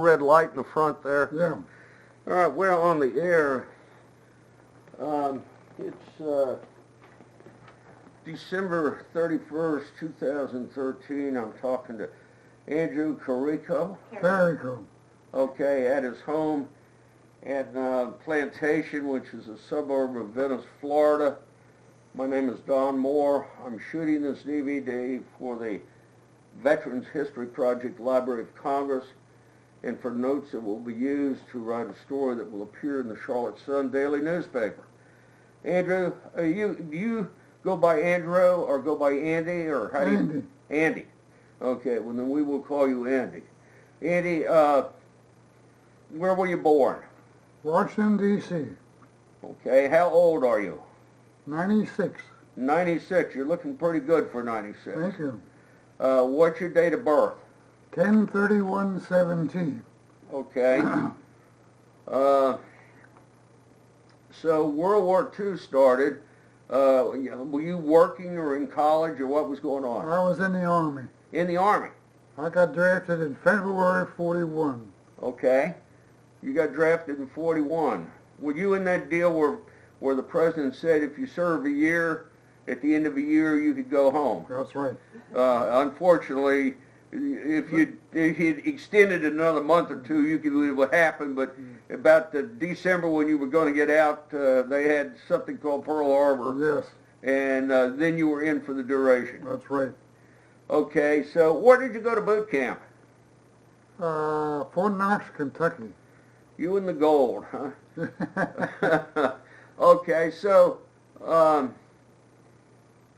red light in the front there? Yeah. All right, we're on the air. It's December 31st, 2013. I'm talking to Andrew Carrico. Carrico. Okay, at his home at Plantation, which is a suburb of Venice, Florida. My name is Don Moore. I'm shooting this DVD for the Veterans History Project, Library of Congress, and for notes that will be used to write a story that will appear in the Charlotte Sun daily newspaper. Andrew, you go by Andrew or go by Andy, or how do you? Andy. Andy. Okay, well then we will call you Andy. Andy, where were you born? Washington, D.C. Okay, how old are you? 96. 96. You're looking pretty good for 96. Thank you. What's your date of birth? 10/31/17. Okay. So World War II started. Were you working or in college, or what was going on? I was in the Army. In the Army. I got drafted in February '41. Okay. You got drafted in 41. Were you in that deal where the president said if you serve a year, at the end of a year you could go home? That's right. Unfortunately, if you'd extended another month or two, you could believe what happened. But about the December when you were going to get out, they had something called Pearl Harbor. Yes. And then you were in for the duration. That's right. Okay, so where did you go to boot camp? Fort Knox, Kentucky. You and the gold, huh? Okay, so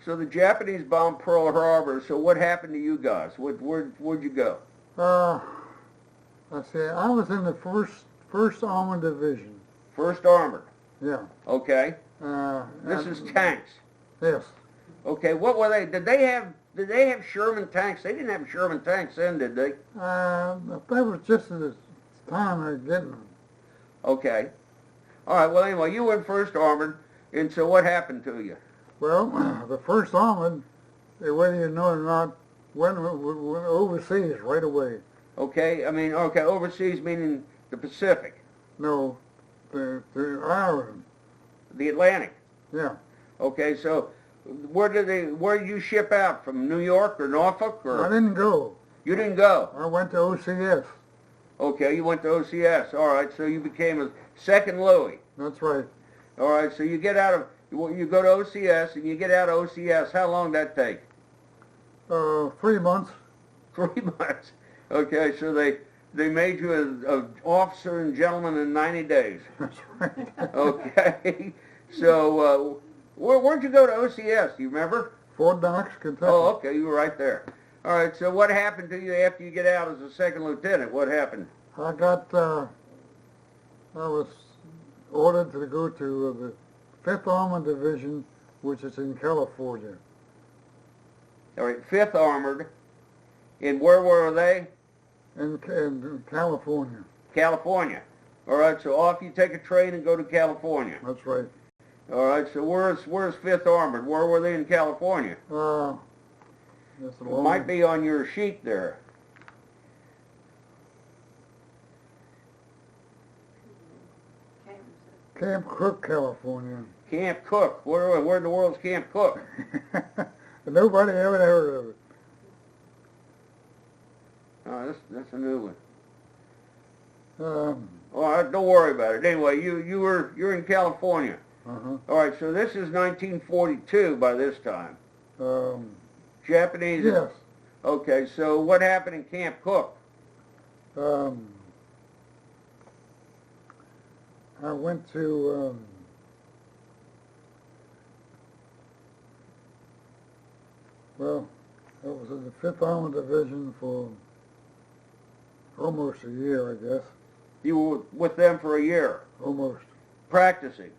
so the Japanese bombed Pearl Harbor. So what happened to you guys? Where'd you go? Let's see. I was in the first Armored Division. First Armored. Yeah. Okay. This is tanks. Yes. Okay. What were they? Did they have Sherman tanks? They didn't have Sherman tanks then, did they? That was just at the time I was getting them. Okay. All right. Well, anyway, you went First Armored, and so what happened to you? Well, the First Armored, whether you know it or not, went overseas right away. Okay. I mean, okay, overseas meaning the Pacific. No, the Ireland. The Atlantic. Yeah. Okay. So where did you ship out from? New York or Norfolk or? I didn't go. You didn't go. I went to OCS. Okay, you went to OCS. All right, so you became a second Louis. That's right. All right, so you get out of you go to OCS and you get out of OCS. How long did that take? 3 months. 3 months. Okay, so they made you an officer and gentleman in 90 days. That's right. Okay, so where'd you go to OCS? Do you remember? Fort Knox, Kentucky. Oh, okay, you were right there. All right, so what happened to you after you get out as a second lieutenant? What happened? I was ordered to go to the 5th Armored Division, which is in California. All right, 5th Armored. And where were they? In California. California. All right, so off you take a train and go to California. That's right. All right, so where's 5th Armored? Where were they in California? It might be on your sheet there. Camp Cook, California. Camp Cook. Where in the world's Camp Cook? Nobody ever heard of it. Oh, that's a new Um, one. All right, don't worry about it. Anyway, you're in California. uh-huh. All right, so this is 1942 by this time. Japanese. Yes. Okay, so what happened in Camp Cook? I went to well, I was in the 5th Armored Division for almost a year, I guess. You were with them for a year. Almost. Practicing.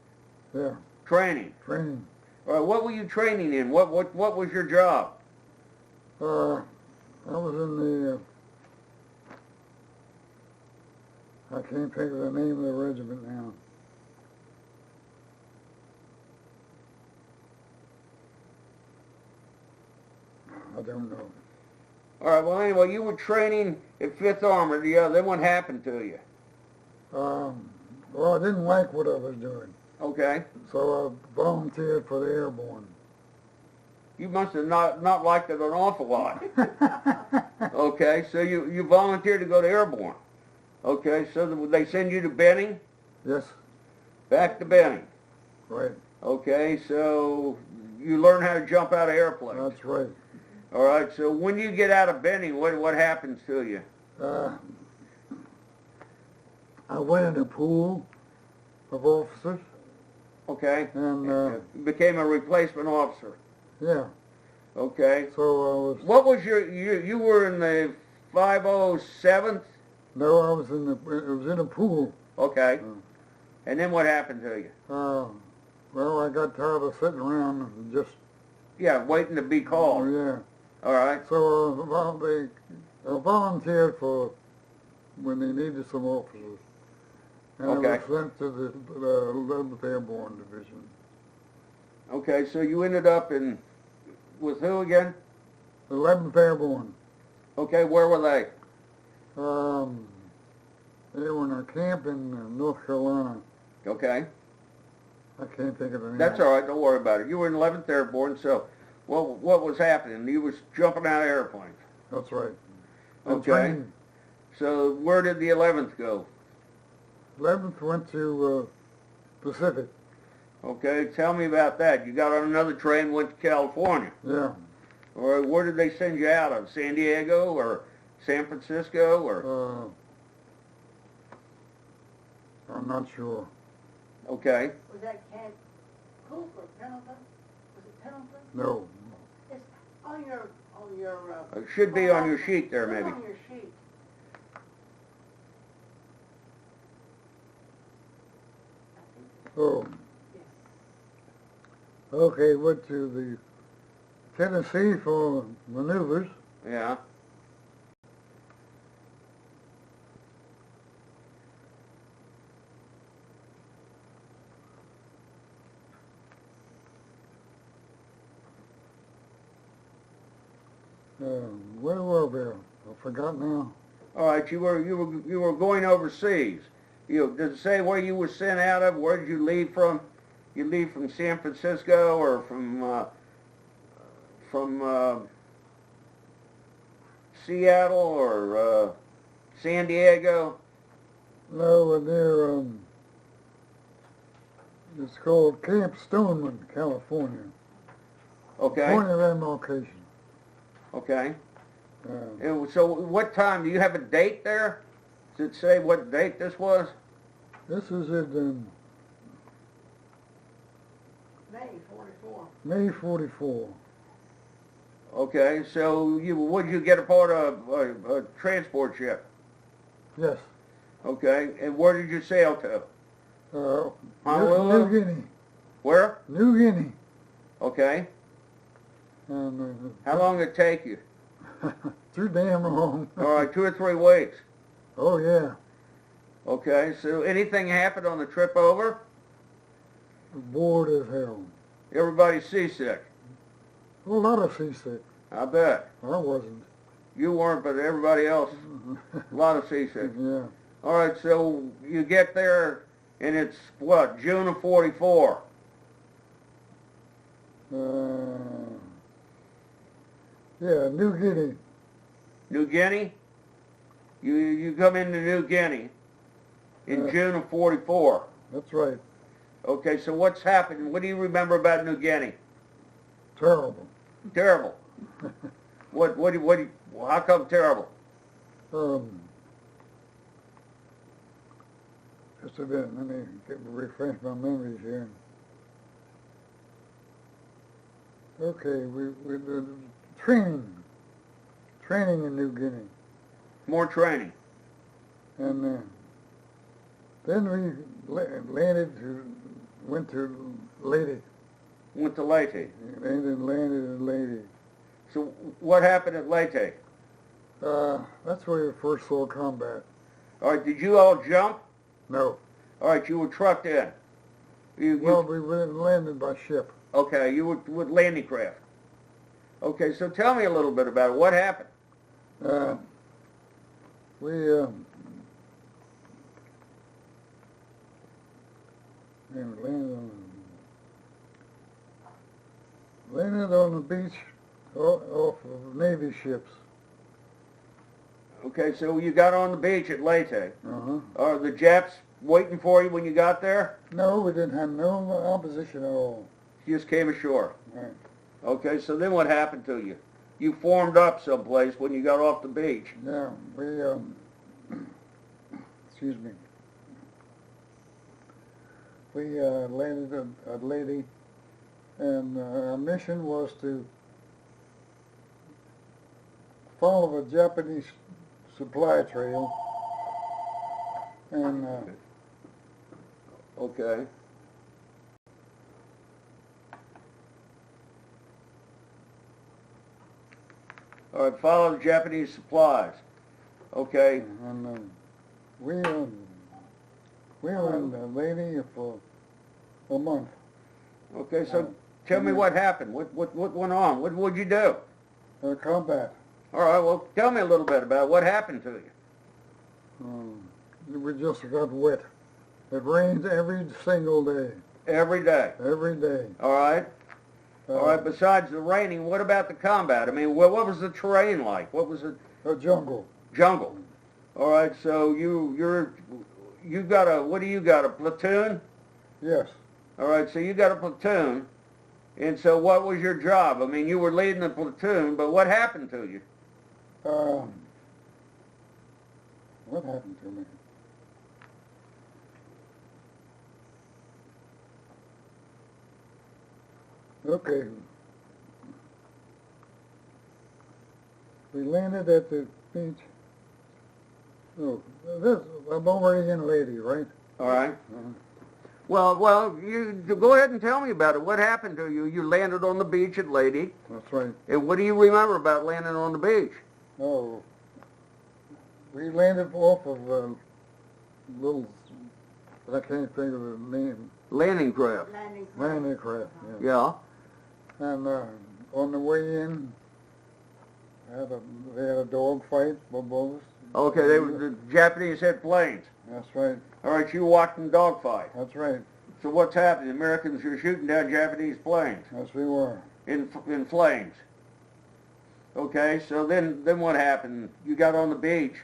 Yeah. Training. Training. All right, what were you training in? What was your job? I was in the I can't think of the name of the regiment now. I don't know. All right, well, anyway, you were training at 5th Armored. Yeah, then what happened to you? Well, I didn't like what I was doing, Okay. so I volunteered for the Airborne. You must have not liked it an awful lot. Okay, so you volunteered to go to Airborne. Okay, so they send you to Benning? Yes, Back to Benning. right. Okay, so you learn how to jump out of airplanes. That's right. All right, so when you get out of Benning, what happens to you? I went in a pool of officers, Okay. and Became a replacement officer. yeah, Okay. so I was, What was you were in the 507th? no, I was it was in a pool. Okay. Mm. And then what happened to you? Well, I got tired of sitting around and just, Yeah, waiting to be called. yeah. All right. So I volunteered for when they needed some officers. And Okay. I was sent to the 11th Airborne Division. Okay, so you ended up with who again? 11th Airborne. Okay, where were they? They were in a camp in North Carolina. Okay. I can't think of the name. That's all right, don't worry about it. You were in 11th Airborne, so what was happening? You was jumping out of airplanes. That's right. Okay. Training. So where did the 11th go? 11th went to Pacific. Okay, tell me about that. You got on another train, went to California. Yeah. Or where did they send you out of? San Diego or San Francisco or? I'm not sure. Okay. Was that Camp Cook or Pendleton? Was it Pendleton? No. It's on your It should be on your sheet there, maybe. on your sheet. Oh. Okay, went to the Tennessee for maneuvers. Yeah. Where were we? I forgot now. All right, you were going overseas. Did it say where you were sent out of? Where did you leave from? You leave from San Francisco or from Seattle or San Diego? No, near it's called Camp Stoneman, California. Okay. Point of embarkation. Okay. So what time? Do you have a date there? Does it say what date this was? This is in May 44. May 44. Okay. So would you get a part of a transport ship? Yes. Okay. And where did you sail to? Honolulu? New Guinea. Where? New Guinea. Okay. And How long did it take you? too damn long. All right, 2 or 3 weeks. Oh yeah. Okay, so anything happened on the trip over? Bored as hell. Everybody's seasick. A lot of seasick. I bet. I wasn't. You weren't, but everybody else, a lot of seasick. Yeah. All right, so you get there, and it's, what, June of 44? Yeah, New Guinea. New Guinea? You come into New Guinea in June of 44. That's right. Okay, so what's happened? What do you remember about New Guinea? Terrible. Terrible. How come terrible? Just a bit. Let me refresh my memories here. Okay, we did training in New Guinea, More training. and then we went to Leyte. Went to Leyte. Landed in Leyte. So what happened at Leyte? That's where you first saw combat. All right, did you all jump? No. All right, you were trucked in. Well, we landed by ship. Okay, you were with landing craft. Okay, so tell me a little bit about it. What happened? We landed on the beach off of Navy ships. Okay, so you got on the beach at Leyte. Uh-huh. Are the Japs waiting for you when you got there? No, we didn't have no opposition at all. You just came ashore. Right. Okay, so then what happened to you? You formed up someplace when you got off the beach. Yeah, we, excuse me. We landed at Leyte, and our mission was to follow the Japanese supply trail, and Okay. All right, follow the Japanese supplies. Okay. and we were in Leyte for a month. Okay, so tell me what happened. What went on? What'd you do? Combat. All right, well, tell me a little bit about what happened to you. We just got wet. It rained every single day. Every day. Every day. All right. All right, besides the raining, what about the combat? I mean, what was the terrain like? What was it? A jungle. Jungle. All right, so you got a, what do you got, a platoon? Yes. All right, so you got a platoon, and so what was your job? I mean, you were leading the platoon, but what happened to you? What happened to me? Okay. We landed at the beach. Oh, I'm already in Leyte, right? All right. Well, you go ahead and tell me about it. What happened to you? You landed on the beach at Leyte. That's right. And what do you remember about landing on the beach? Oh, we landed off of a little, I can't think of the name. Landing craft. Landing craft, yeah. Yeah. And on the way in, they had a dog fight above us. Okay, the Japanese had planes. That's right. All right, you watched them dogfight. That's right. So what's happening? The Americans are shooting down Japanese planes. Yes, we were. In flames. Okay, so then what happened? You got on the beach.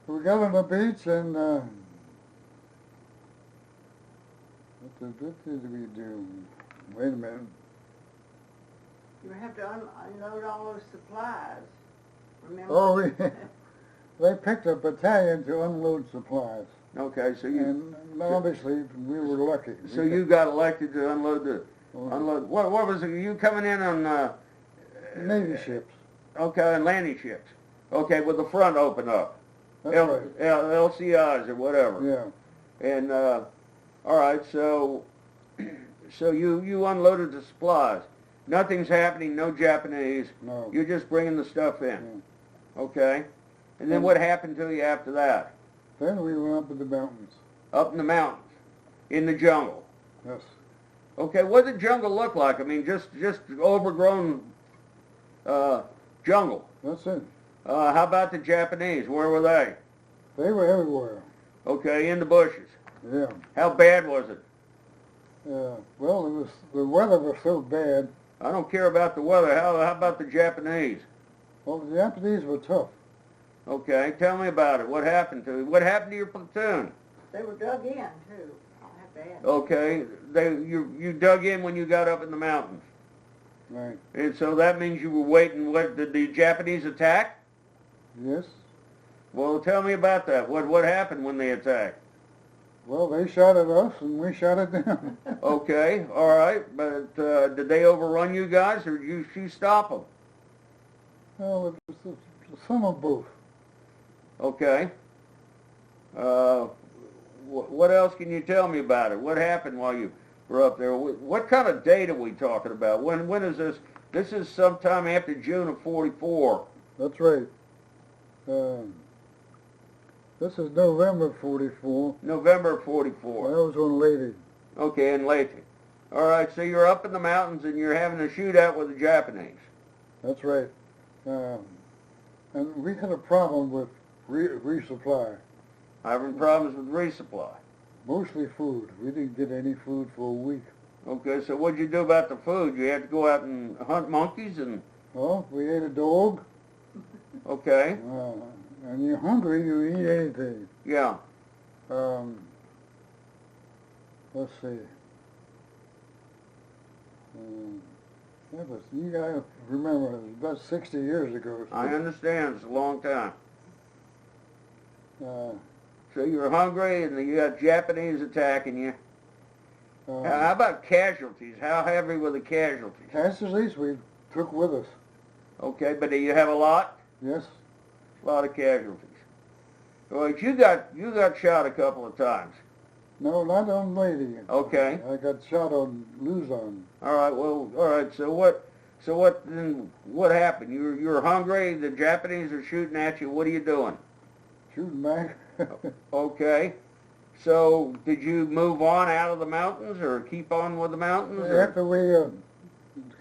We got on the beach and what did we do? Wait a minute. You have to unload all those supplies. Remember? Oh, they picked a battalion to unload supplies. Okay, so you... And obviously, we were lucky. So you got elected to unload the... Unload... What was it? You coming in on... Navy ships. Okay, and landing ships. Okay, with the front open up. That's right. LCIs or whatever. Yeah. And, all right, so you unloaded the supplies. Nothing's happening, no Japanese. No. You're just bringing the stuff in. Yeah. Okay. And then what happened to you after that? Then we went up in the mountains. Up in the mountains, in the jungle. Yes. Okay, what did the jungle look like? I mean, just overgrown jungle. That's it. How about the Japanese? Where were they? They were everywhere. Okay, in the bushes. Yeah. How bad was it? Well, the weather was so bad. I don't care about the weather. How about the Japanese? Well, the Japanese were tough. Okay, tell me about it. What happened to you? What happened to your platoon? They were dug in, too. Not bad. Okay, you dug in when you got up in the mountains. Right. And so that means you were waiting. What, did the Japanese attack? Yes. Well, tell me about that. What happened when they attacked? Well, they shot at us and we shot at them. Okay, all right, but did they overrun you guys, or did you stop them? Well, it was some of both. Okay. What else can you tell me about it? What happened while you were up there? What kind of date are we talking about? When is this? This is sometime after June of '44. That's right. This is November 44. November of '44. I was on Leyte. Okay, in Leyte. All right, so you're up in the mountains and you're having a shootout with the Japanese. That's right. And we had a problem with resupply. Having problems with resupply. Mostly food. We didn't get any food for a week. Okay, so what'd you do about the food? You had to go out and hunt monkeys and... Well, we ate a dog. Okay. And you're hungry, you eat anything. Yeah. Let's see. Yeah, but you gotta remember, it was about 60 years ago. So, I understand. It's a long time. Uh, So you were hungry and you got Japanese attacking you. How about casualties? How heavy were the casualties? Casualties we took with us. Okay, but do you have a lot? Yes. A lot of casualties. Well, you got shot a couple of times. No, not on Leyte. Okay. I got shot on Luzon. All right. Well, all right. So what happened? You were hungry. The Japanese are shooting at you. What are you doing? Shooting back. Okay. So did you move on out of the mountains or keep on with the mountains? Or? After we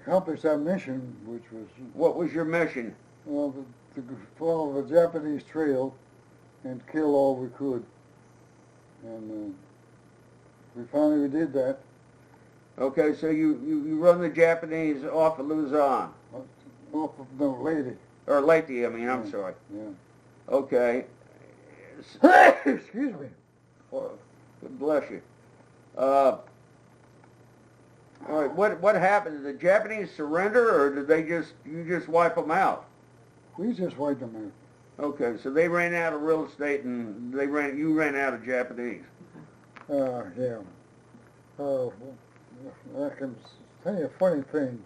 accomplished our mission, which was What was your mission? to follow the Japanese trail and kill all we could. And we finally did that. Okay, so you run the Japanese off of Luzon. Off of, no, Leyte. Or Leyte, I mean, I'm sorry. Yeah. Okay. Excuse me. Well, bless you. All right, what happened? Did the Japanese surrender, or did you just wipe them out? We just wiped them out. Okay, so they ran out of real estate, and you ran out of Japanese. Yeah. I can tell you a funny thing.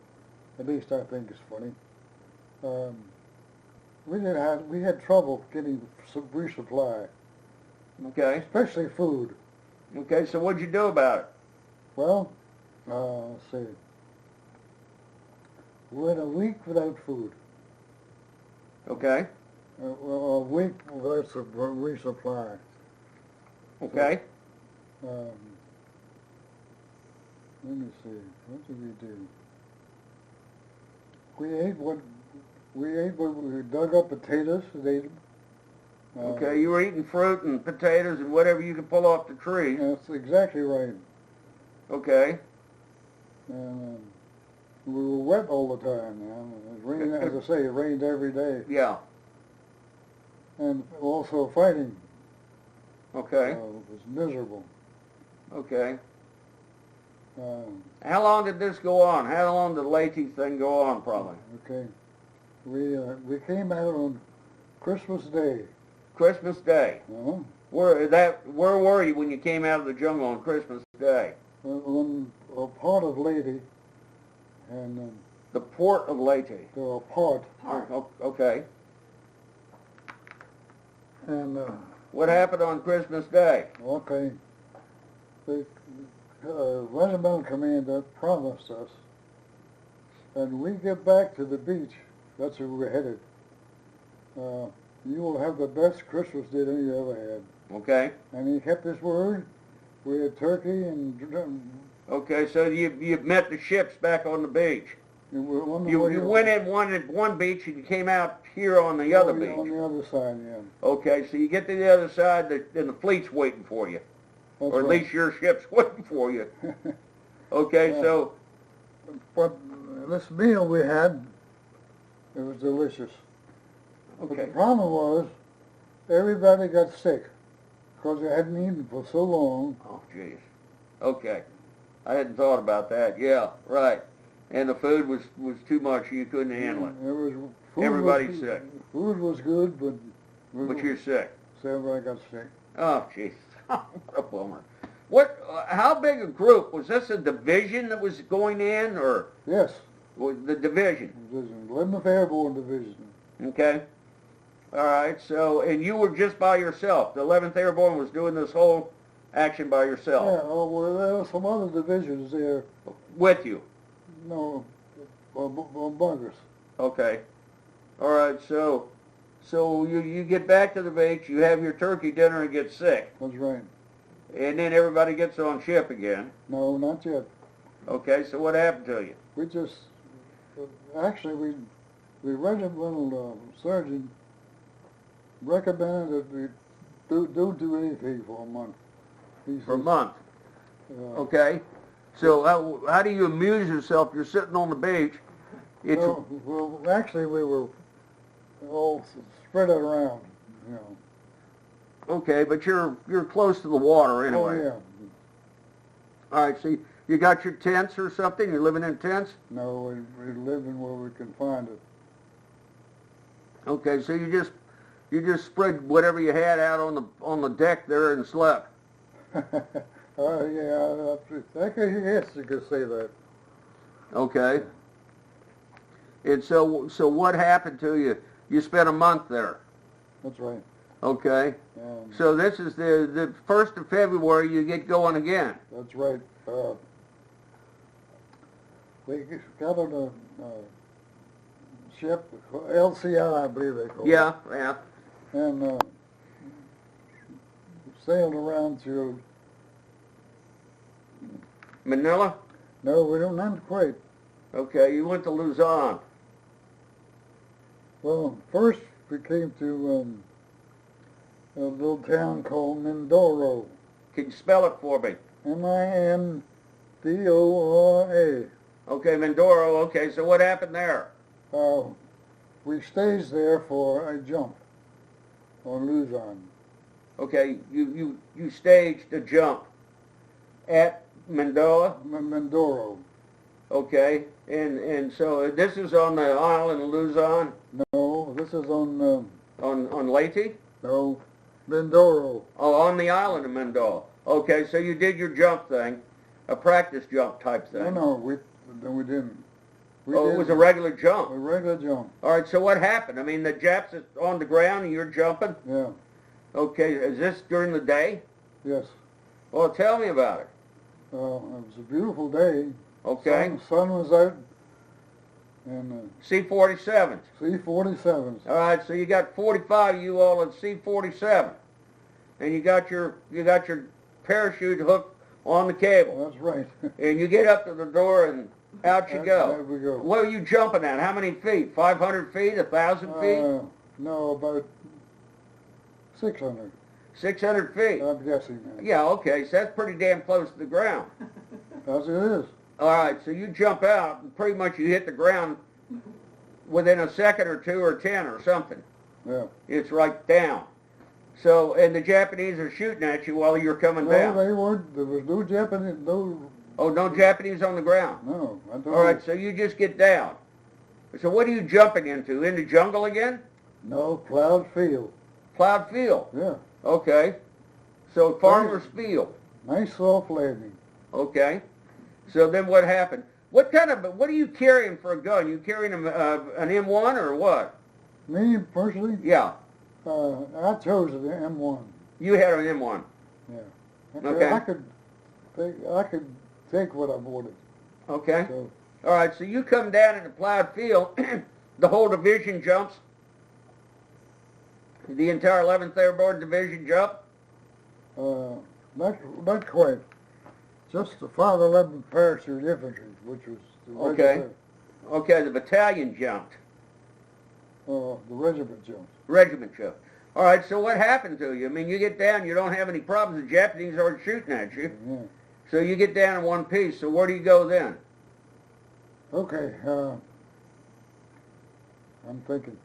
At least I think it's funny. We had trouble getting some resupply, Okay. especially food. Okay, so what'd you do about it? Well, let's see. We went a week without food. Okay. A week without some resupply. Okay. Let me see. What did we do? We dug up potatoes and ate them. Okay, you were eating fruit and potatoes and whatever you could pull off the tree. That's exactly right. Okay. And we were wet all the time. It rained, as I say, it rained every day. Yeah. And also fighting. Okay. It was miserable. Okay. Um, How long did this go on? How long did the Leyte thing go on, probably? Okay. We came out on Christmas Day. Christmas Day. Uh-huh. Where were you when you came out of the jungle on Christmas Day? On a part of Leyte, and The port of Leyte. there were part, Okay. and What happened on Christmas Day? okay, the regimental commander promised us, and we get back to the beach. That's where we're headed. You will have the best Christmas dinner you ever had. Okay. And he kept his word. We had turkey and Okay, so you met the ships back on the beach. we were on the You way went in one beach and you came out here on the other beach. On the other side, yeah. Okay, so you get to the other side and the fleet's waiting for you. That's Or at right. least your ship's waiting for you. Okay, Yeah. so, But this meal we had, it was delicious. But the okay. problem was, everybody got sick because they hadn't eaten for so long. Oh, jeez. Okay. I hadn't thought about that. Yeah, right. And the food was too much. You couldn't handle it. There was food Everybody's was, sick. Food was good, but But you're sick. so everybody got sick. Oh, jeez. What a bummer. How big a group? Was this a division that was going in, or Yes, was the division? Division, 11th Airborne Division. Okay. All right, so, and you were just by yourself. The 11th Airborne was doing this whole action by yourself. Yeah, well, there were some other divisions there. With you. No, bunkers. Okay. All right, so you get back to the beach, you have your turkey dinner and get sick. That's right. And then everybody gets on ship again. No, not yet. Okay, so what happened to you? We just, actually, the regimental surgeon recommended that we don't do anything for a month. For a month. Uh, Okay. So how do you amuse yourself? You're sitting on the beach. It's well, actually, we were all spread out around, you know. okay, but you're close to the water anyway. Oh, yeah. All right. So you got your tents or something? You're living in tents? No, we live in where we can find it. Okay. So you just spread whatever you had out on the deck there and slept. Yeah, I guess you could say that. Okay. And so what happened to you? You spent a month there. That's right. Okay. So this is the 1st of February you get going again. That's right. We got on a ship, LCI, I believe they call it. Yeah, yeah. And sailed around to... Manila? No, we don't have quite. Okay, you went to Luzon. Well, first we came to a little town called Mindoro. Can you spell it for me? Mindora. Okay, Mindoro. Okay, so what happened there? We staged there for a jump on Luzon. Okay, you staged a jump at Mindoro. Okay, and so this is on the island of Luzon? No, this is on Leyte? no, Mindoro. Oh, on the island of Mindoro. Okay, so you did your jump thing, a practice jump type thing. No, we didn't. It was a regular jump. A regular jump. All right, so what happened? I mean, the Japs is on the ground and you're jumping? Yeah. Okay, is this during the day? Yes. Well, tell me about it. It was a beautiful day. Okay. Sun was out, and C-47s. C-47s. All right, so you got 45 you all at C-47, and you got your parachute hooked on the cable. That's right. And you get up to the door and out you go. There we go. What are you jumping at? How many feet? 500 feet? 1,000 feet? No, about 600. 600 feet? I'm guessing that. Yeah, okay, so that's pretty damn close to the ground. As it is. All right, so you jump out, and pretty much you hit the ground within a second or two or 10 or something. Yeah. It's right down. So, and the Japanese are shooting at you while you're coming down. No, they weren't. There was no Japanese, no... Oh, no Japanese on the ground? No, I don't All right, so you just get down. So what are you jumping into? In the jungle again? No, plowed field. Plowed field? Yeah. Okay. So farmer's field. Nice soft landing. Okay. So then what happened? What are you carrying for a gun? You carrying an M1 or what? Me, personally? Yeah. I chose an M1. You had an M1. Yeah. Okay. I could take what I wanted. Okay. So, All right, so you come down in the plowed field, the whole division jumps, the entire 11th Airborne Division jump? not quite. Just the 511th Parachute Infantry, which was the regiment. Okay, the battalion jumped. The regiment jumped. Regiment jumped. All right, so what happened to you? I mean, you get down, you don't have any problems. The Japanese aren't shooting at you. Yeah. So you get down in one piece. So where do you go then? Okay, I'm thinking.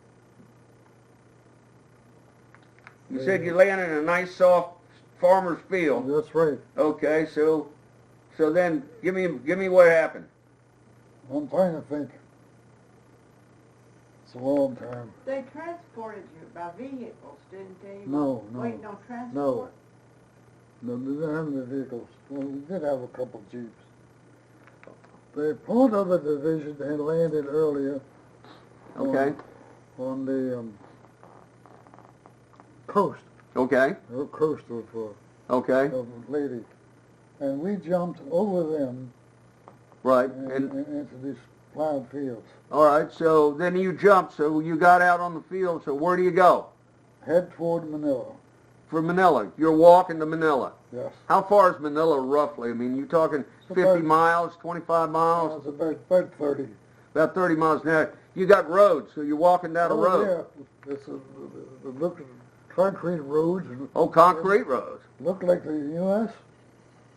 You said you landed in a nice, soft farmer's field. That's right. Okay, so then give me what happened. I'm trying to think. It's a long time. They transported you by vehicles, didn't they? No. Waiting on transport? No, they didn't have any vehicles. Well, we did have a couple of jeeps. The part of the division had landed earlier. Okay. On the coast. Okay. The coast Okay. of Leyte. And we jumped over them Right. and into these plowed fields. All right. So then you jumped. So you got out on the field. So where do you go? Head toward Manila. For Manila. You're walking to Manila. Yes. How far is Manila roughly? I mean, you talking 50 miles, 25 miles? It's about 30. About 30 miles. Now, You got roads, so you're walking down a road. Yeah, it's look concrete roads. And Oh, concrete roads. Look like the U.S.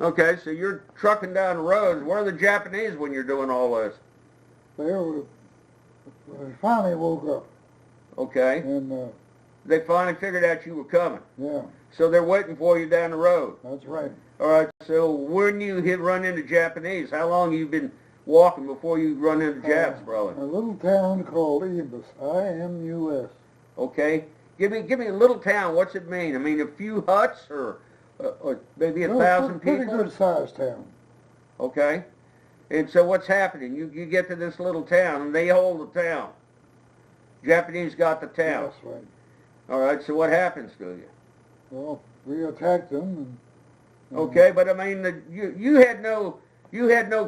Okay, so you're trucking down the roads. Where are the Japanese when you're doing all this? They finally woke up. Okay. And they finally figured out you were coming. yeah. So they're waiting for you down the road. That's right. All right, so when you run into Japanese, how long have you been walking before you run into Japs, brother? A little town called Imus, I-M-U-S. Okay. Give me a little town. What's it mean? I mean, a few huts or maybe 1,000 people? Pretty good sized town. Okay. And so what's happening? You get to this little town, and they hold the town. Japanese got the town. That's right. All right, so what happens to you? Well, we attacked them. And, okay, but I mean, you had no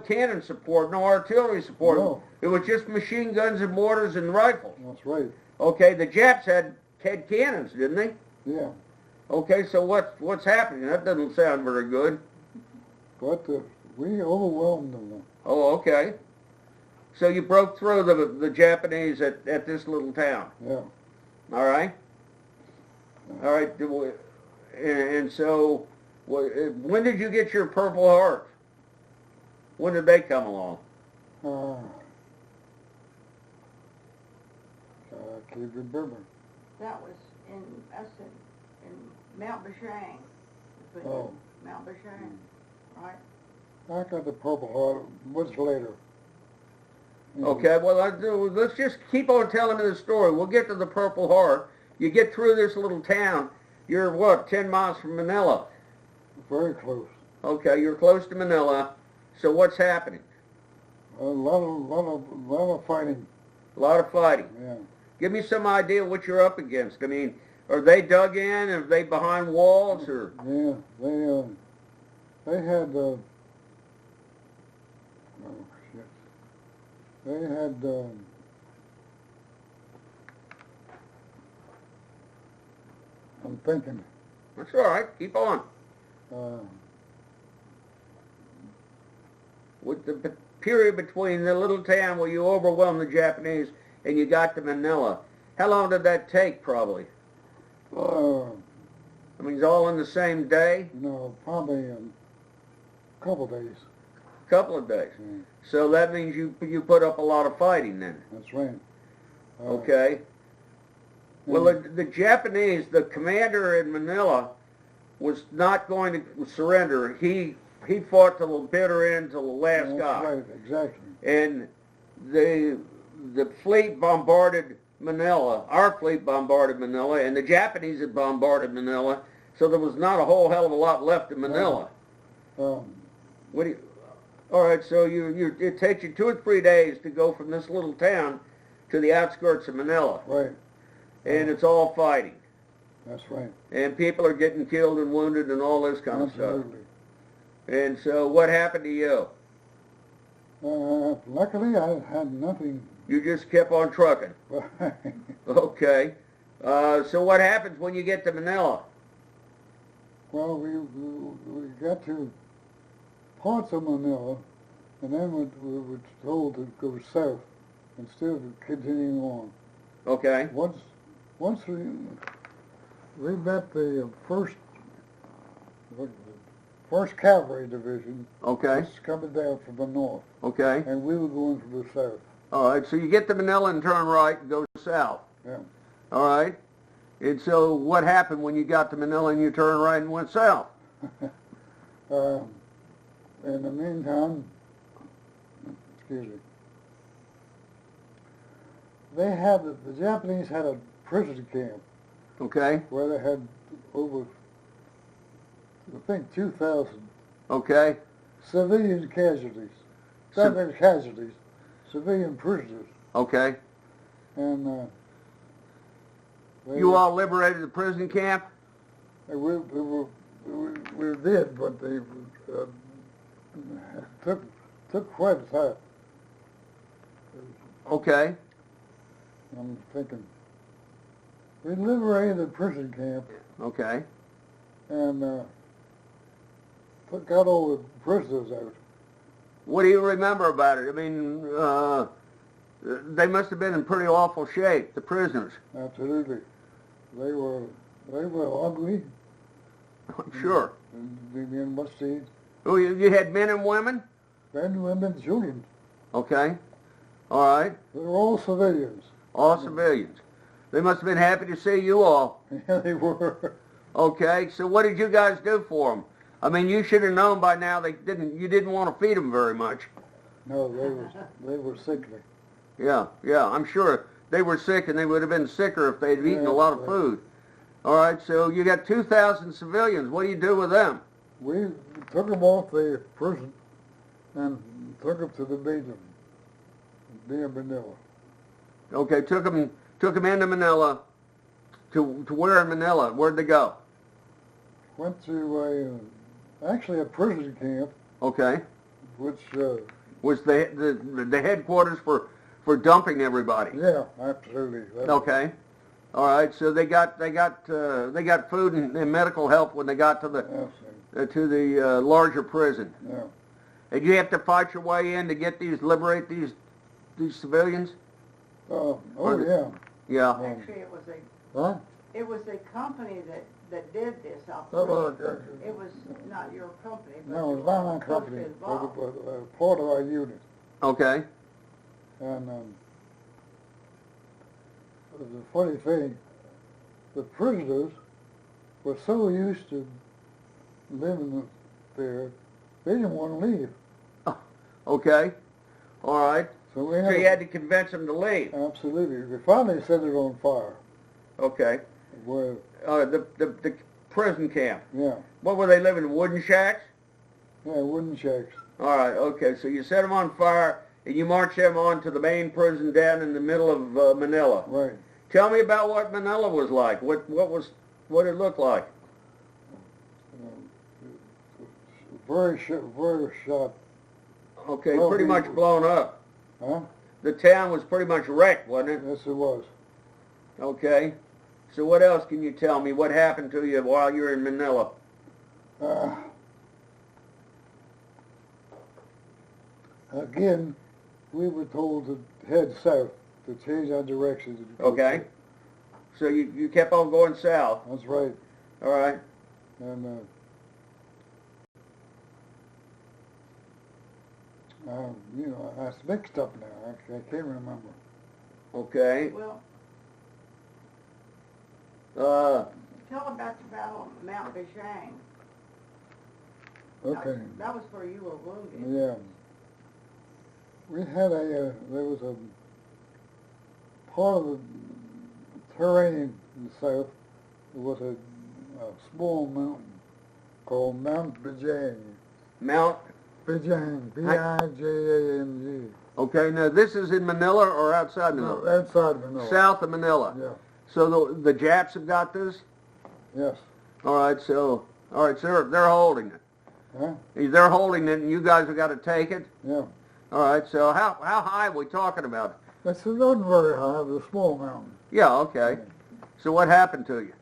cannon support, no artillery support. No. It was just machine guns and mortars and rifles. That's right. Okay, the Japs had cannons, didn't they? Yeah. Okay, so what's happening? That doesn't sound very good. But we overwhelmed them. Oh, okay. So you broke through the Japanese at this little town. Yeah. All right. All right. And so, when did you get your Purple Heart? When did they come along? I can't remember. That was in Mount Bashang. Oh. Mount Bashang, right? I got the Purple Heart much later. Okay, well, let's just keep on telling me the story. We'll get to the Purple Heart. You get through this little town. You're, what, 10 miles from Manila? Very close. Okay, you're close to Manila. So what's happening? A lot of fighting. A lot of fighting. Yeah. Give me some idea what you're up against. I mean, are they dug in? Are they behind walls? Or? Yeah, they had, oh shit. They had, I'm thinking. That's all right. Keep on. With the period between the little town where you overwhelmed the Japanese and you got to Manila, how long did that take, probably? I mean, it's all in the same day? No, probably a couple days. Couple of days. Yeah. So that means you put up a lot of fighting then. That's right. Okay. Well, the Japanese, the commander in Manila, was not going to surrender. He fought till the bitter end, till the last guy. That's right, exactly. And the fleet bombarded Manila. Our fleet bombarded Manila, and the Japanese had bombarded Manila. So there was not a whole hell of a lot left in Manila. What do you? All right, so it takes you 2 or 3 days to go from this little town to the outskirts of Manila. Right. And it's all fighting. That's right. And people are getting killed and wounded and all this kind of stuff. And so what happened to you? Luckily, I had nothing. You just kept on trucking. Okay. So what happens when you get to Manila? Well, we got to parts of Manila, and then we were told to go south instead of continuing on. Okay. Once we met the first Cavalry Division. Okay. Just coming down from the north. Okay. And we were going from the south. All right. So you get to Manila and turn right and go south. Yeah. All right. And so what happened when you got to Manila and you turned right and went south? In the meantime, excuse me, the Japanese had a prison camp. Okay. Where they had over, I think, 2,000. Okay. Civilian casualties. Civilian prisoners. Okay. And you all liberated the prison camp? We did, but they took quite a time. Okay. I'm thinking, we liberated the prison camp. Okay. And got all the prisoners out. What do you remember about it? I mean, They must have been in pretty awful shape, the prisoners. Absolutely. They were ugly. Sure. And what's the Oh, you had men and women? men, women, children. Okay. All right. They were all civilians. All civilians. They must have been happy to see you all. Yeah, they were. Okay. So what did you guys do for them? I mean, you should have known by now you didn't want to feed them very much. No, they were sickly. Yeah, I'm sure they were sick, and they would have been sicker if they'd eaten a lot of food. All right, so you got 2,000 civilians. What do you do with them? We took them off the prison and took them to the Regiment near Manila. Okay, took them into Manila. To where in Manila? Where'd they go? Went to actually a prison camp, Okay, which was the headquarters for dumping everybody. yeah, absolutely. Okay, all right. So they got food and medical help when they got to the larger prison. Yeah. And you have to fight your way in to get liberate these civilians. Oh yeah. Yeah. Actually, it was a company that did this operation. It was not your company, but No, it was not my company, but part of our unit. Okay. And the funny thing, the prisoners were so used to living there, they didn't want to leave. Okay. All right. So you had to convince them to leave. Absolutely. We finally set it on fire. Okay. Where? The prison camp. Yeah. What were they living in, wooden shacks? Yeah, wooden shacks. All right. Okay. So you set them on fire and you march them on to the main prison down in the middle of Manila. Right. Tell me about what Manila was like. What it looked like. Very shot. Okay. Well, pretty much blown up. Huh? The town was pretty much wrecked, wasn't it? Yes, it was. Okay. So what else can you tell me? What happened to you while you were in Manila? Again, we were told to head south, to change our direction. Okay. So you kept on going south. That's right. All right. And it's mixed up now. I can't remember. Okay. Well, tell about the battle of Mount Bijang. Okay. That was where you were wounded. Yeah. We had there was a part of the terrain in the south. There was a small mountain called Mount Bijang. Mount Bijang, B-I-J-A-N-G. Okay, now this is in Manila or outside Manila? No, outside Manila. South of Manila. Yeah. So the Japs have got this? Yes. All right, so they're holding it. Huh? They're holding it, and you guys have got to take it? Yeah. All right, so how high are we talking about? It wasn't very high. It was a small mountain. Yeah, okay. So what happened to you?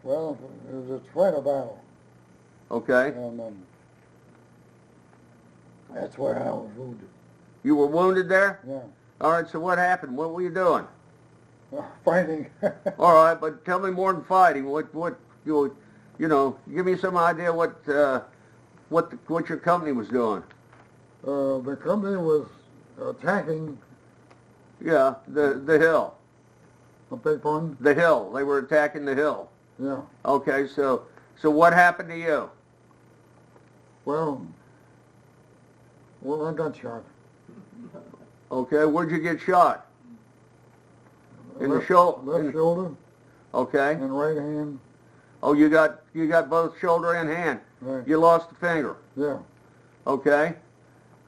Well, it was a threat of battle. Okay. And that's where I was wounded. You were wounded there? Yeah. All right, so what happened? What were you doing? Fighting. All right, but tell me more than fighting. What give me some idea what your company was doing. The company was attacking. Yeah, the hill. I beg pardon? The hill. They were attacking the hill. Yeah. Okay, so what happened to you? Well, I got shot. Okay, where'd you get shot? In the shoulder. Left shoulder. Okay. And right hand. Oh, you got both shoulder and hand. Right. You lost a finger. Yeah. Okay.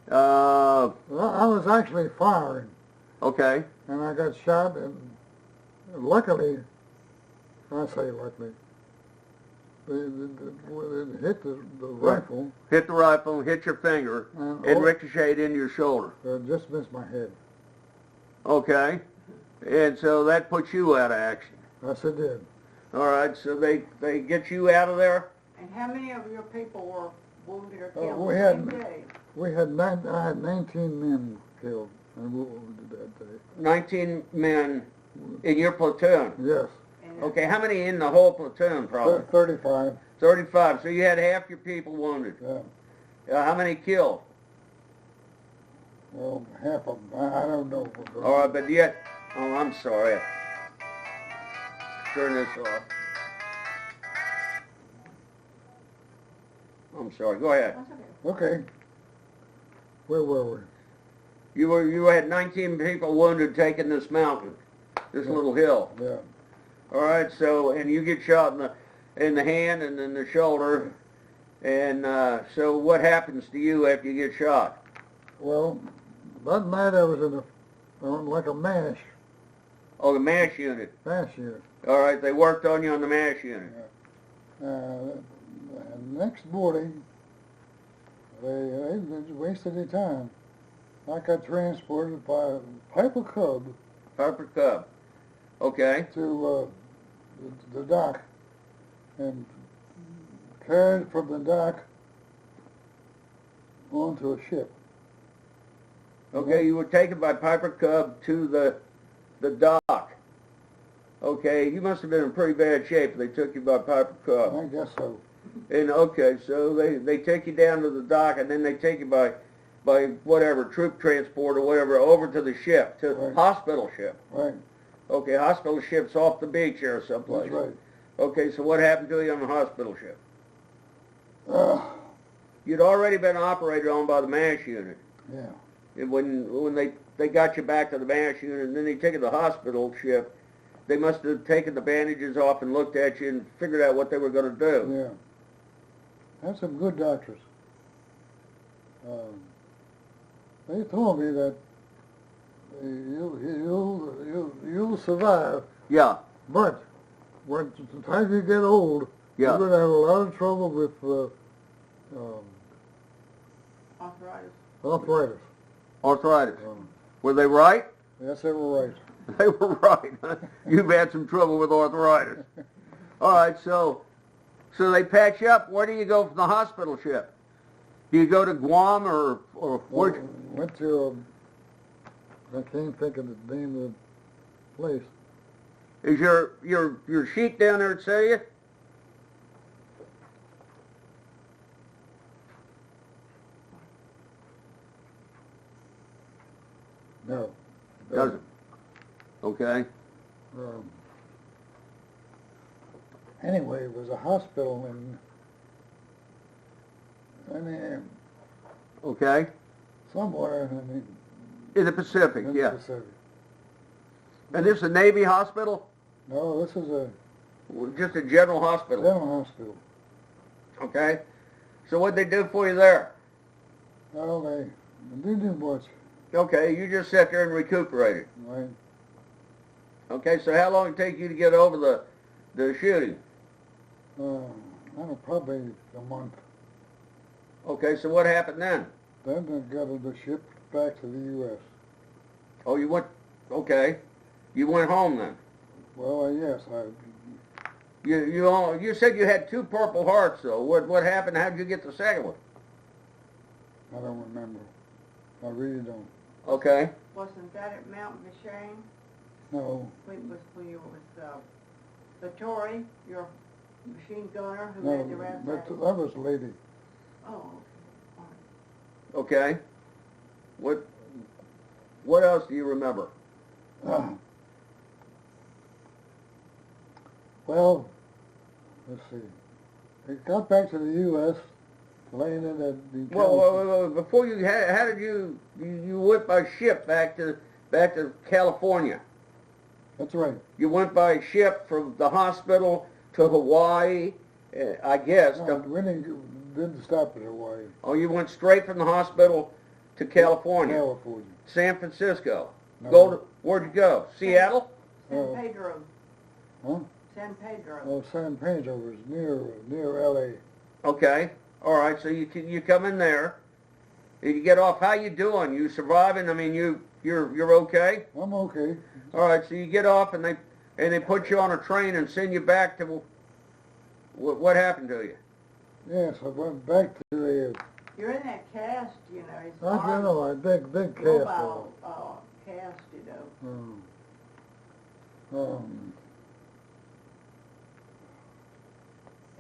I was actually firing. Okay. And I got shot, and luckily, I say luckily, it hit the rifle. Hit the rifle, hit your finger, and ricocheted into your shoulder. Just missed my head. Okay. And so that puts you out of action. Yes, it did. All right, so they get you out of there? And how many of your people were wounded or Oh, killed we the had- same day? I had 19 men killed. And what we did that day. 19 men in your platoon? Yes. Okay, how many in the whole platoon, probably? 35. 35, so you had half your people wounded. Yeah. How many killed? Well, half of them. I don't know. All right, but yet, oh, I'm sorry. Turn this off. I'm sorry, go ahead. Okay. Where were we? You had 19 people wounded taking this mountain, this little hill. Yeah. All right, so, and you get shot in the hand and in the shoulder, and so what happens to you after you get shot? Well, that night I was in like a MASH. Oh, the MASH unit. MASH unit. All right, they worked on you on the MASH unit. Yeah. Next morning, they wasted their time. I got transported by Piper Cub. Piper Cub. Okay. To the dock and carried from the dock onto a ship. Okay, you were taken by Piper Cub to the dock. Okay, you must have been in pretty bad shape if they took you by Piper Cub. I guess so. And okay, so they take you down to the dock, and then they take you by whatever, troop transport or whatever, over to the ship, to Right. hospital ship. Right. Okay, hospital ship's off the beach here someplace. That's right. Okay, so what happened to you on the hospital ship? Uh, You'd already been operated on by the MASH unit. yeah. And when they got you back to the MASH unit, and then they took you to the hospital ship, they must have taken the bandages off and looked at you and figured out what they were going to do. Yeah. That's some good doctors. They told me that you'll survive, Yeah, but when the time you get old, yeah. you're going to have a lot of trouble with Arthritis. arthritis. Arthritis. Were they right? Yes, they were right. They were right. You've had some trouble with arthritis. All right, so they patch you up. Where do you go from the hospital ship? Do you go to Guam or where? Went to, I can't think of the name of the place. Is your sheet down there at say you? No. Doesn't. Okay. Anyway, it was a hospital Okay. somewhere In the Pacific, in yeah. the Pacific. And this is a Navy hospital? No, this is a Just a general hospital? general hospital. Okay. So what'd they do for you there? Well, they didn't do much. Okay, you just sat there and recuperated. Right. Okay, so how long did it take you to get over the shooting? I don't know, probably a month. Okay, so what happened then? Then they got the ship back to the U.S. Oh, you went, okay. You went home then? Well, yes, You said you had 2 Purple Hearts, though. What happened? How did you get the second one? I don't remember. I really don't. Okay. Wasn't that at Mount Michane? No. When you were with the Tory, your machine gunner who No, had the rat that bag? was Leyte. Oh, Okay. What else do you remember? Well, let's see. They got back to the U.S., landed at the... Well, before you, how did you went by ship back to California? That's right. You went by ship from the hospital to Hawaii, I guess. No, we didn't stop at Hawaii. Oh, you went straight from the hospital to California. California. San Francisco. No. Where'd you go? Seattle? San Pedro. Huh? San Pedro. Oh, San Pedro was near L.A. Okay. All right. So you come in there, and you get off. How you doing? You surviving? I mean, you're okay. I'm okay. All right. So you get off, and they put you on a train and send you back to. What happened to you? Yes, I went back to You're in that cast, you know. It's I know, a big cast. mobile cast, you know.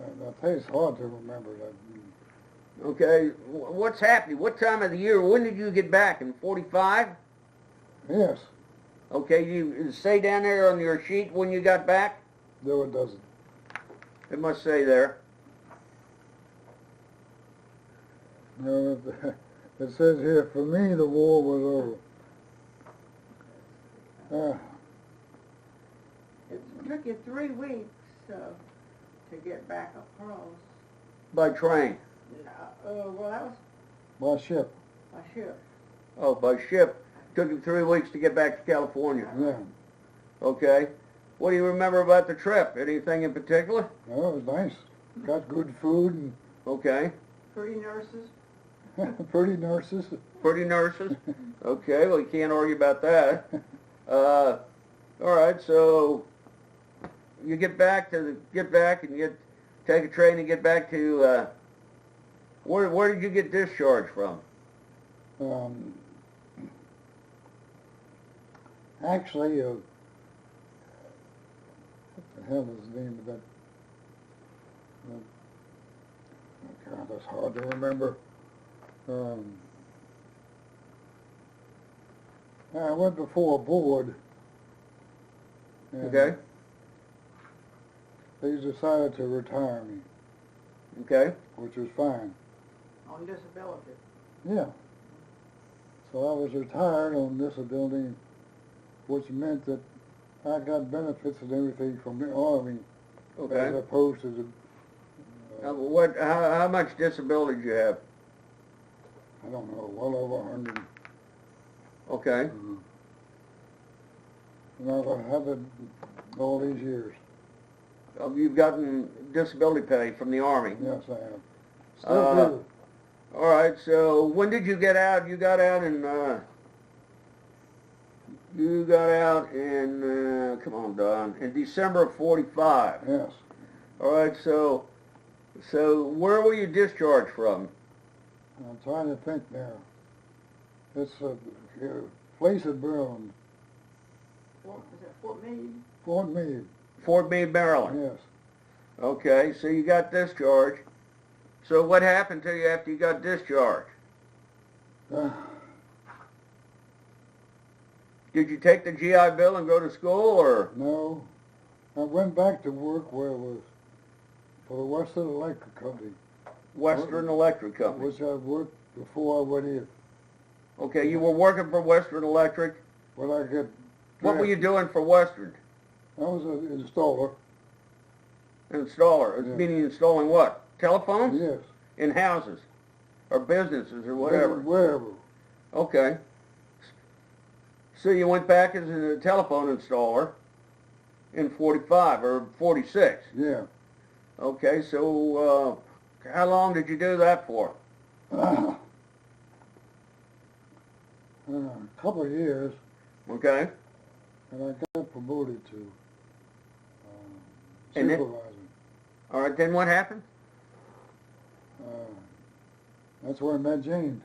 I tell you, it's hard to remember that. Okay, what's happening? What time of the year? When did you get back? In 45? Yes. Okay, you say down there on your sheet when you got back? No, it doesn't. It must say there. No, it says here, for me, the war was over. It took you 3 weeks to get back across. By train? Well, that was By ship. by ship. Oh, by ship. Took you 3 weeks to get back to California. Yeah. Okay. What do you remember about the trip? Anything in particular? No, it was nice. Got good food and Okay. Pretty nurses. pretty nurses. Pretty nurses? Okay, well, you can't argue about that. All right, so you get back and you take a train and get back to, where did you get discharged from? Actually, what the hell is the name of that? Oh God, that's hard to remember. I went before a board. And Okay. They decided to retire me, Okay. which was fine. On disability. Yeah. So I was retired on disability, which meant that I got benefits and everything from the Army, as Okay. opposed to the... How much disability did you have? I don't know, well over 100. Okay. And I've had it all these years. You've gotten disability pay from the Army. Yes, I have. Still do. All right, so when did you get out? You got out in, come on, Don, in December of 45. Yes. All right, so where were you discharged from? I'm trying to think now. It's a place in Maryland. Was it Fort Meade? Fort Meade. Fort Meade, Maryland. Yes. Okay, so you got discharged. So what happened to you after you got discharged? Did you take the GI Bill and go to school, or? No. I went back to work where it was for the Western Electric Company. Western Electric Company. Which I worked before I went here. Okay, you were working for Western Electric. When I get What were you doing for Western? I was an installer. Installer. Yeah. Meaning installing what? Telephones? Yes. In houses? Or businesses or whatever? Wherever. Okay. So you went back as a telephone installer in 45 or 46? Yeah. Okay, so how long did you do that for? A couple of years, Okay. and I got promoted to And then- supervisor. All right, then what happened? That's where I met Jane.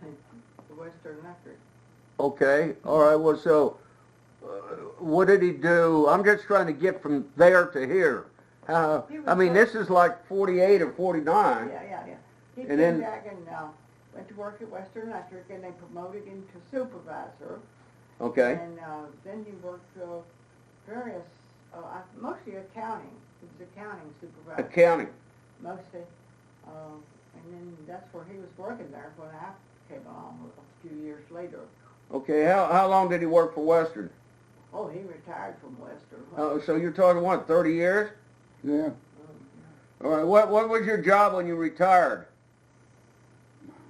The Western Electric. Okay, all right, well, so what did he do? I'm just trying to get from there to here. I mean, this is like 48 or 49. Yeah. He And came then- back and went to work at Western Electric, and they promoted him to supervisor. Okay, And then he worked various, mostly accounting. He was accounting supervisor. accounting. Mostly. And then that's where he was working there when I came along a few years later. Okay, how long did he work for Western? Oh, he retired from Western. Oh, so you're talking, what, 30 years? Yeah. All right, what was your job when you retired?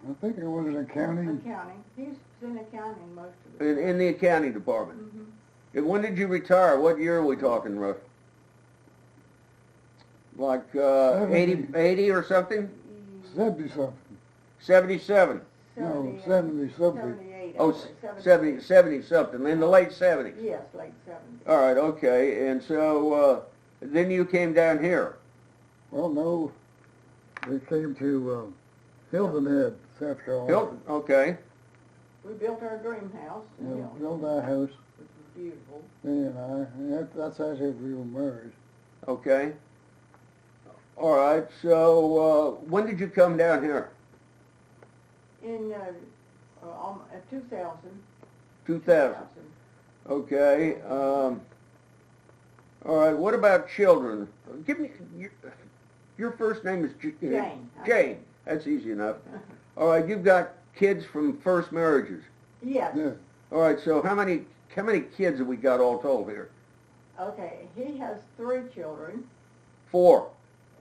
I think it was in accounting. Accounting. He's in accounting most of the time. In the accounting department. Mm-hmm. And when did you retire? What year are we talking, Russ? Like 80 or something? 70-something. 77. No, 70-something. 78. Oh, 70 something, in the late 70s. Yes, late 70s. All right, okay, and so then you came down here. Well, no. We came to Hilton Head, South Carolina. Hilton, okay. We built our dream house in Yeah, Hilton, built our house, which was beautiful. that's actually we were married. Okay. All right, so when did you come down here? In 2000. 2000. Okay. All right, what about children? Give me, your first name is Jane. Jane. That's easy enough. All right, you've got kids from first marriages. Yes. Yeah. All right, so how many kids have we got all told here? Okay, he has 3 children. 4.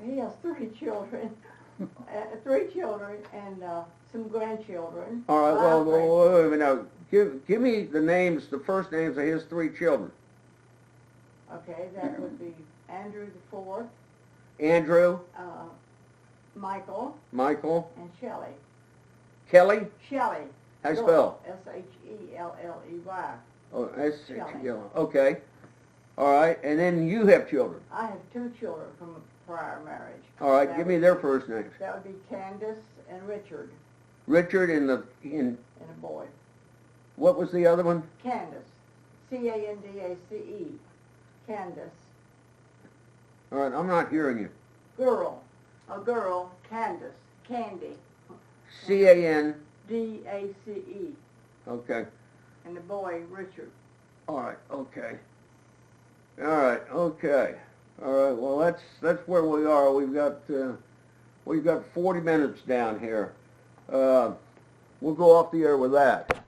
He has 3 children. 3 children and some grandchildren. All right, 5 well, grandchildren. wait a minute now. Give me the names, the first names of his 3 children. Okay, that would be Andrew the 4th, Andrew, Michael, Michael, and Shelley. Kelly. Shelley. How you spell? S-H-E-L-L-E-Y. Oh, Shelley. okay. All right, and then you have children. I have 2 children from a prior marriage. All right, That give me would their be- first names. That would be Candace and Richard, Richard and and a boy. what was the other one? Candace, C-A-N-D-A-C-E, Candace. All right, I'm not hearing you. A girl, Candace, Candy, C-A-N. D-A-C-E, Okay. and the boy, Richard. All right. Okay. All right. Okay. All right. Well, that's where we are. We've got 40 minutes down here. We'll go off the air with that.